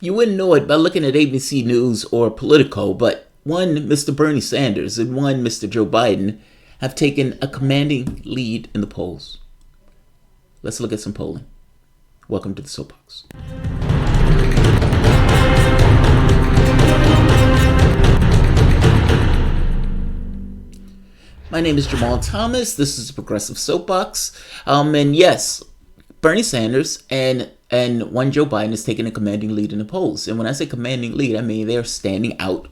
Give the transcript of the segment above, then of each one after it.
You wouldn't know it by looking at ABC News or Politico, but one Mr. Bernie Sanders and one Mr. Joe Biden have taken a commanding lead in the polls. Let's look at some polling. Welcome to the Soapbox. My name is Jamarl Thomas. This is a Progressive Soapbox. And yes, Bernie Sanders and one Joe Biden is taking a commanding lead in the polls. And when I say commanding lead, I mean they're standing out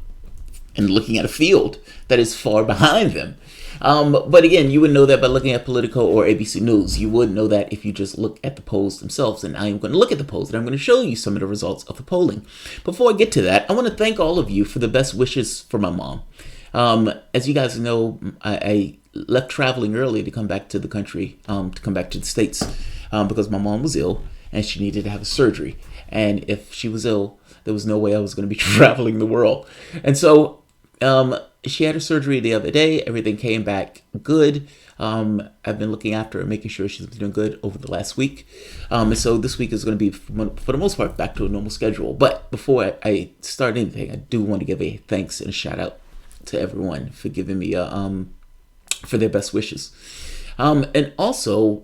and looking at a field that is far behind them. But again, you would know that by looking at Politico or ABC News. You wouldn't know that if you just look at the polls themselves. And I am going to look at the polls and I'm going to show you some of the results of the polling. Before I get to that, I want to thank all of you for the best wishes for my mom. As you guys know, I left traveling early to come back to the country, to come back to the States, because my mom was ill and she needed to have a surgery. And if she was ill, there was no way I was going to be traveling the world. And so she had her surgery the other day. Everything came back good. I've been looking after her, making sure she's been doing good over the last week. And so this week is going to be, for the most part, back to a normal schedule. But before I start anything, I do want to give a thanks and a shout out to everyone for giving me for their best wishes. And also,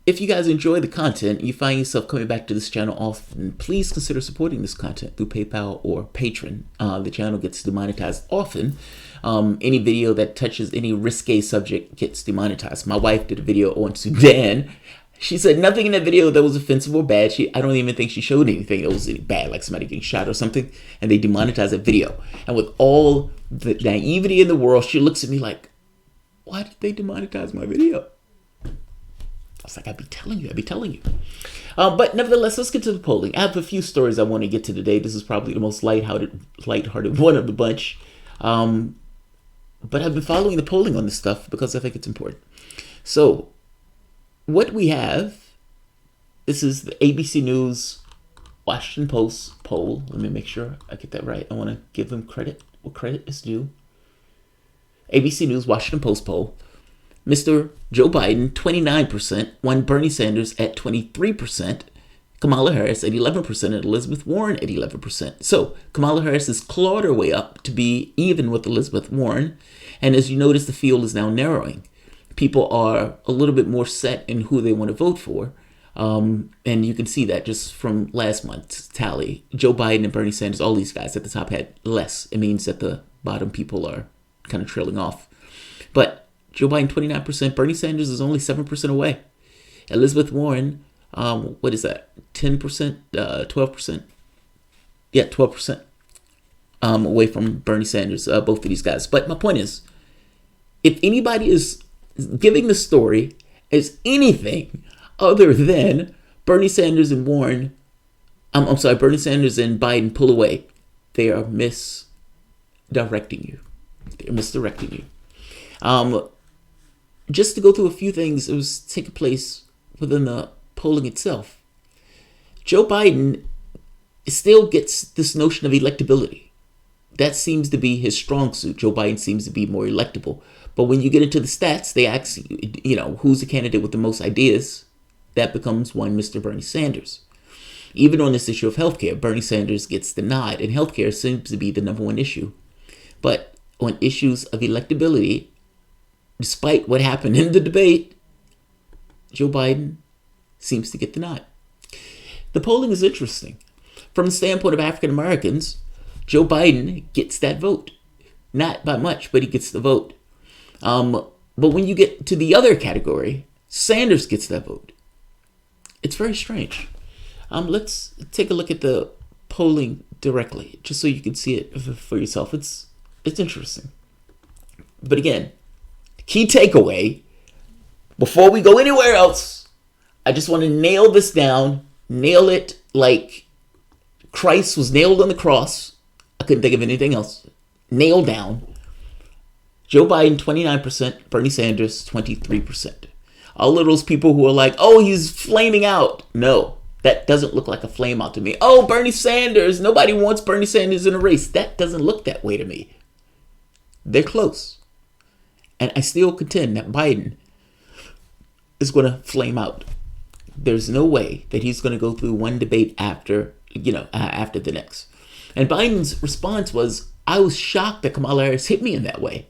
if you guys enjoy the content, you find yourself coming back to this channel often, please consider supporting this content through PayPal or Patreon. The channel gets demonetized often. Any video that touches any risque subject gets demonetized. My wife did a video on Sudan. She said nothing in that video that was offensive or bad. I don't even think she showed anything that was bad, like somebody getting shot or something, and they demonetized that video. And with all the naivety in the world, she looks at me like, why did they demonetize my video? I was like, I'd be telling you. But nevertheless, let's get to the polling. I have a few stories I want to get to today. This is probably the most lighthearted one of the bunch. But I've been following the polling on this stuff because I think it's important. So, what we have, this is the ABC News Washington Post poll. Let me make sure I get that right. I want to give them credit where credit is due. ABC News Washington Post poll. Mr. Joe Biden, 29%, won Bernie Sanders at 23%, Kamala Harris at 11%, and Elizabeth Warren at 11%. So Kamala Harris has clawed her way up to be even with Elizabeth Warren. And as you notice, the field is now narrowing. People are a little bit more set in who they want to vote for. And you can see that just from last month's tally. Joe Biden and Bernie Sanders, all these guys at the top had less. It means that the bottom people are kind of trailing off. But Joe Biden, 29%. Bernie Sanders is only 7% away. Elizabeth Warren, what is that? 10%? 12%? Yeah, 12% away from Bernie Sanders, both of these guys. But my point is, if anybody is giving the story as anything other than Bernie Sanders and Warren, Bernie Sanders and Biden pull away, they are misdirecting you. They're misdirecting you. Just to go through a few things that was taking place within the polling itself. Joe Biden still gets this notion of electability. That seems to be his strong suit. Joe Biden seems to be more electable. But when you get into the stats, they ask you, who's the candidate with the most ideas? That becomes one Mr. Bernie Sanders. Even on this issue of healthcare, Bernie Sanders gets the nod, and healthcare seems to be the number one issue. But on issues of electability, despite what happened in the debate, Joe Biden seems to get the nod. The polling is interesting. From the standpoint of African Americans, Joe Biden gets that vote. Not by much, but he gets the vote. But when you get to the other category, Sanders gets that vote. It's very strange. Let's take a look at the polling directly, just so you can see it for yourself. It's interesting. But again, key takeaway, before we go anywhere else, I just want to nail this down, nail it like Christ was nailed on the cross. I couldn't think of anything else. Nail down. Joe Biden, 29%, Bernie Sanders, 23%. All of those people who are like, oh, he's flaming out. No, that doesn't look like a flame out to me. Oh, Bernie Sanders, nobody wants Bernie Sanders in a race. That doesn't look that way to me. They're close. And I still contend that Biden is going to flame out. There's no way that he's going to go through one debate after after the next. And Biden's response was, I was shocked that Kamala Harris hit me in that way.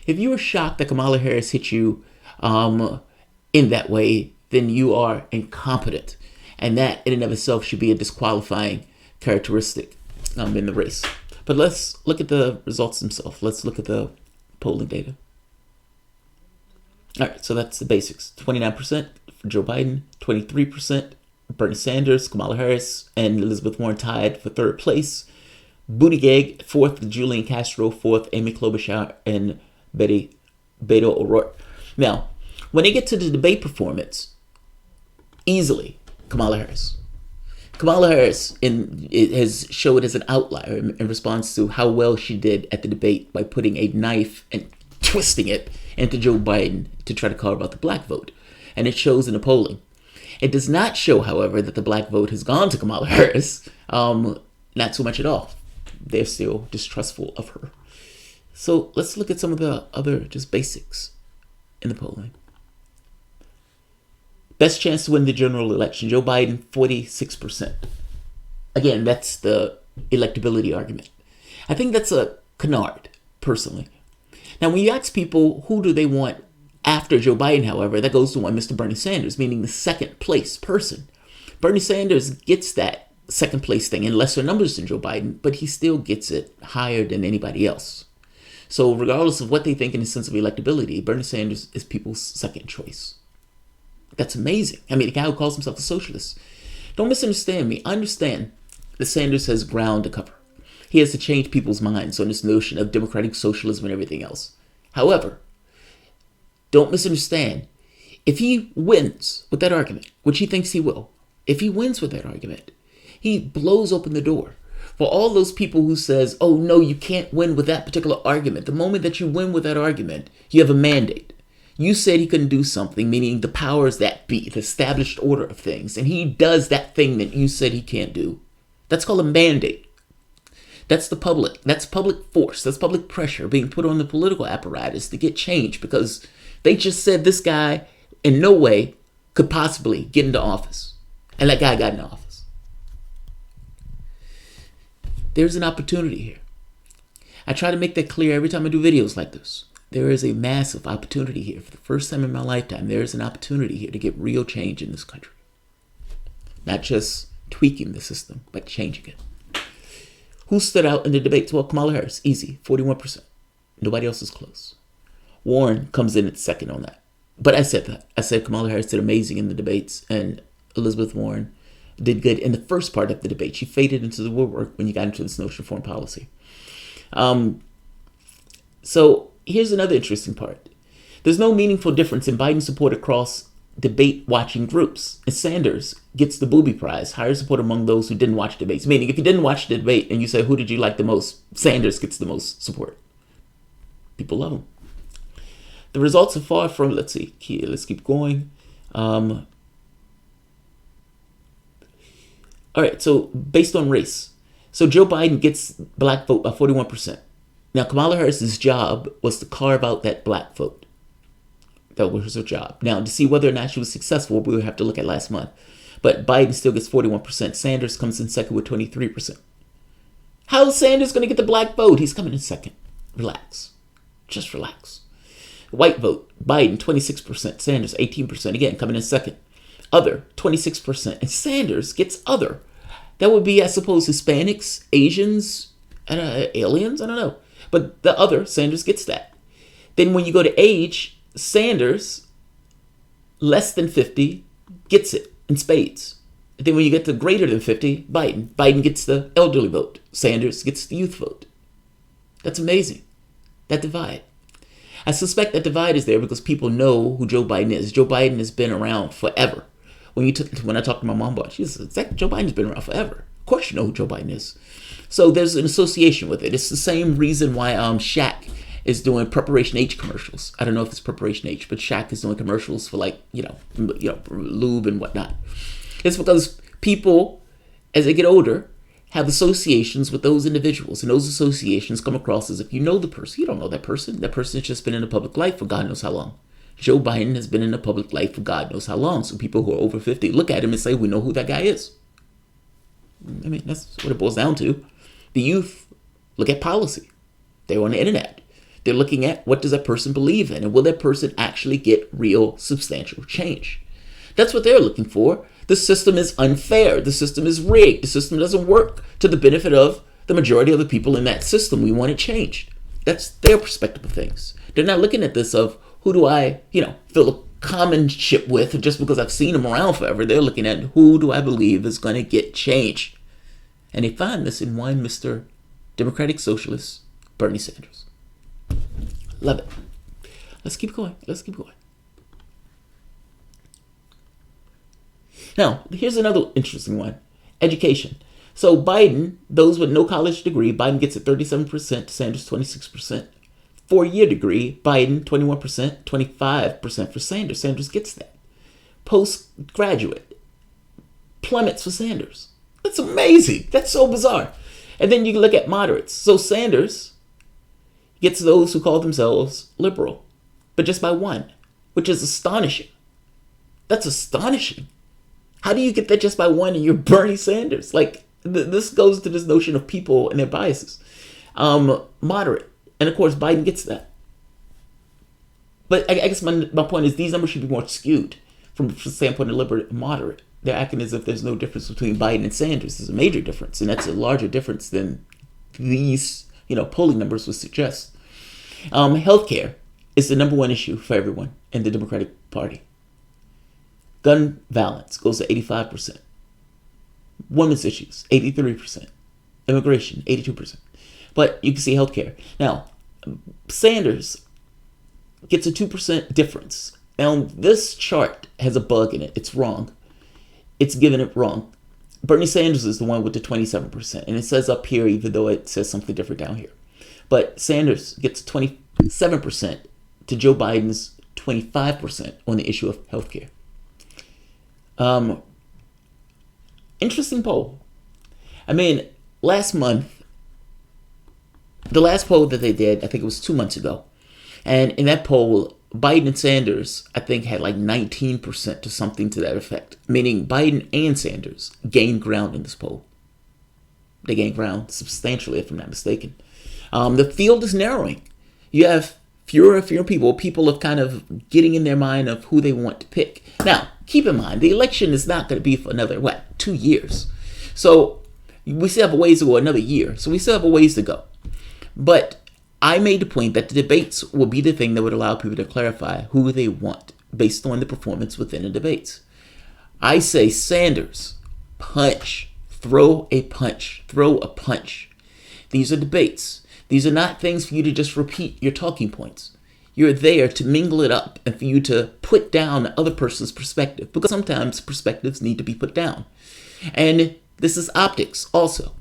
If you were shocked that Kamala Harris hit you in that way, then you are incompetent. And that in and of itself should be a disqualifying characteristic in the race. But let's look at the results themselves. Let's look at the polling data. All right, so that's the basics. 29% for Joe Biden, 23% Bernie Sanders, Kamala Harris, and Elizabeth Warren tied for third place. Buttigieg, fourth, Julian Castro, fourth, Amy Klobuchar, and Beto O'Rourke. Now, when they get to the debate performance, easily Kamala Harris. Kamala Harris has showed as an outlier in response to how well she did at the debate by putting a knife and twisting it into Joe Biden to try to carve out the black vote. And it shows in the polling. It does not show, however, that the black vote has gone to Kamala Harris. Not so much at all. They're still distrustful of her. So let's look at some of the other just basics in the polling. Best chance to win the general election, Joe Biden, 46%. Again, that's the electability argument. I think that's a canard, personally. Now, when you ask people who do they want after Joe Biden, however, that goes to one Mr. Bernie Sanders, meaning the second place person. Bernie Sanders gets that second place thing in lesser numbers than Joe Biden, but he still gets it higher than anybody else. So regardless of what they think in the sense of electability, Bernie Sanders is people's second choice. That's amazing. I mean, the guy who calls himself a socialist. Don't misunderstand me. I understand that Sanders has ground to cover. He has to change people's minds on this notion of democratic socialism and everything else. However, don't misunderstand. If he wins with that argument, which he thinks he will, if he wins with that argument, he blows open the door for all those people who says, oh, no, you can't win with that particular argument. The moment that you win with that argument, you have a mandate. You said he couldn't do something, meaning the powers that be, the established order of things, and he does that thing that you said he can't do. That's called a mandate. That's the public. That's public force. That's public pressure being put on the political apparatus to get change because they just said this guy in no way could possibly get into office. And that guy got into office. There's an opportunity here. I try to make that clear every time I do videos like this. There is a massive opportunity here. For the first time in my lifetime, there is an opportunity here to get real change in this country. Not just tweaking the system, but changing it. Who stood out in the debates? Well, Kamala Harris, easy, 41%. Nobody else is close. Warren comes in at second on that. But I said that. I said Kamala Harris did amazing in the debates, and Elizabeth Warren did good in the first part of the debate. She faded into the woodwork when you got into this notion of foreign policy. So here's another interesting part. There's no meaningful difference in Biden support across debate-watching groups. And Sanders gets the booby prize, higher support among those who didn't watch debates. Meaning, if you didn't watch the debate and you say, who did you like the most? Sanders gets the most support. People love him. The results are far from, let's keep going. All right, so based on race. So Joe Biden gets black vote by 41%. Now, Kamala Harris's job was to carve out that black vote. That was her job. Now, to see whether or not she was successful, we would have to look at last month. But Biden still gets 41%. Sanders comes in second with 23%. How is Sanders going to get the black vote? He's coming in second. Relax. Just relax. White vote, Biden, 26%. Sanders, 18%. Again, coming in second. Other, 26%. And Sanders gets other. That would be, I suppose, Hispanics, Asians, and aliens? I don't know. But the other, Sanders gets that. Then when you go to age, Sanders, less than 50, gets it in spades. And then when you get to greater than 50, Biden gets the elderly vote. Sanders gets the youth vote. That's amazing. That divide. I suspect that divide is there because people know who Joe Biden is. Joe Biden has been around forever. When I talked to my mom about it, she said, Joe Biden's been around forever. Of course you know who Joe Biden is. So there's an association with it. It's the same reason why Shaq is doing Preparation H commercials. I don't know if it's Preparation H, but Shaq is doing commercials for lube and whatnot. It's because people, as they get older, have associations with those individuals, and those associations come across as if you know the person. You don't know that person. That person has just been in the public life for God knows how long. Joe Biden has been in the public life for God knows how long. So people who are over 50 look at him and say, we know who that guy is. I mean, that's what it boils down to. The youth look at policy. They're on the internet. They're looking at what does that person believe in, and will that person actually get real substantial change? That's what they're looking for. The system is unfair. The system is rigged. The system doesn't work to the benefit of the majority of the people in that system. We want it changed. That's their perspective of things. They're not looking at this of who do I, feel a commonship with just because I've seen them around forever. They're looking at who do I believe is going to get change. And they find this in one Mr. Democratic Socialist, Bernie Sanders. Love it. Let's keep going. Now, here's another interesting one. Education. So Biden, those with no college degree, Biden gets it 37%, Sanders 26%. 4-year degree, Biden 21%, 25% for Sanders. Sanders gets that. Postgraduate plummets for Sanders. That's amazing. That's so bizarre. And then you can look at moderates. So Sanders gets those who call themselves liberal, but just by 1, which is astonishing. That's astonishing. How do you get that just by 1 and you're Bernie Sanders? This goes to this notion of people and their biases. Moderate. And of course, Biden gets that. But I guess my point is these numbers should be more skewed from the standpoint of liberal and moderate. They're acting as if there's no difference between Biden and Sanders. There's a major difference, and that's a larger difference than these, polling numbers would suggest. Healthcare is the number 1 issue for everyone in the Democratic Party. Gun violence goes to 85%. Women's issues, 83%. Immigration, 82%. But you can see healthcare. Now, Sanders gets a 2% difference. Now, this chart has a bug in it. It's wrong. It's given it wrong. Bernie Sanders is the one with the 27%. And it says up here, even though it says something different down here. But Sanders gets 27% to Joe Biden's 25% on the issue of healthcare. Interesting poll. I mean, last month, the last poll that they did, I think it was 2 months ago. And in that poll, Biden and Sanders, I think, had 19% to something to that effect. Meaning Biden and Sanders gained ground in this poll. They gained ground substantially, if I'm not mistaken. The field is narrowing. You have fewer and fewer people of kind of getting in their mind of who they want to pick. Now, keep in mind, the election is not going to be for another, 2 years. So we still have a ways to go, another year. So we still have a ways to go. But I made the point that the debates will be the thing that would allow people to clarify who they want based on the performance within the debates. I say Sanders, punch, throw a punch. These are debates. These are not things for you to just repeat your talking points. You're there to mingle it up and for you to put down the other person's perspective, because sometimes perspectives need to be put down. And this is optics also.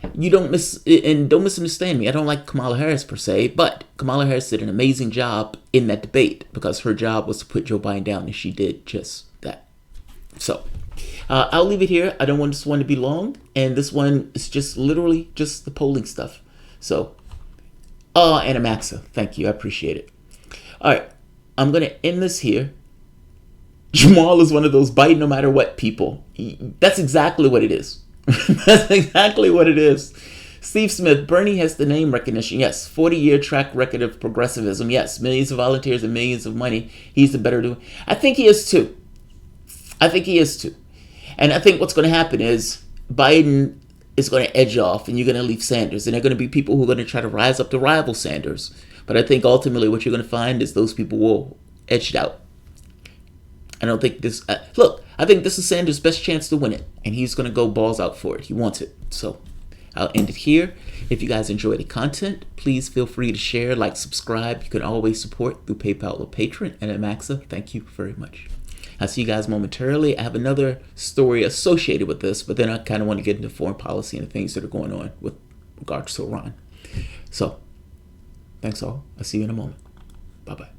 Don't misunderstand me. I don't like Kamala Harris per se, but Kamala Harris did an amazing job in that debate because her job was to put Joe Biden down, and she did just that. So I'll leave it here. I don't want this one to be long, and this one is just literally just the polling stuff. So, and Amaxa, thank you. I appreciate it. All right, I'm going to end this here. Jamarl is one of those bite no matter what people. That's exactly what it is. That's exactly what it is. Steve Smith, Bernie has the name recognition. Yes. 40-year track record of progressivism. Yes. Millions of volunteers and millions of money. He's the better doing. I think he is too. And I think what's going to happen is Biden is going to edge off and you're going to leave Sanders. And there are going to be people who are going to try to rise up to rival Sanders. But I think ultimately what you're going to find is those people will edge it out. I don't think this... I think this is Sanders' best chance to win it. And he's going to go balls out for it. He wants it. So I'll end it here. If you guys enjoy the content, please feel free to share, like, subscribe. You can always support through PayPal or Patreon. And at Maxa, thank you very much. I'll see you guys momentarily. I have another story associated with this, but then I kind of want to get into foreign policy and the things that are going on with regards to Iran. So, thanks all. I'll see you in a moment. Bye-bye.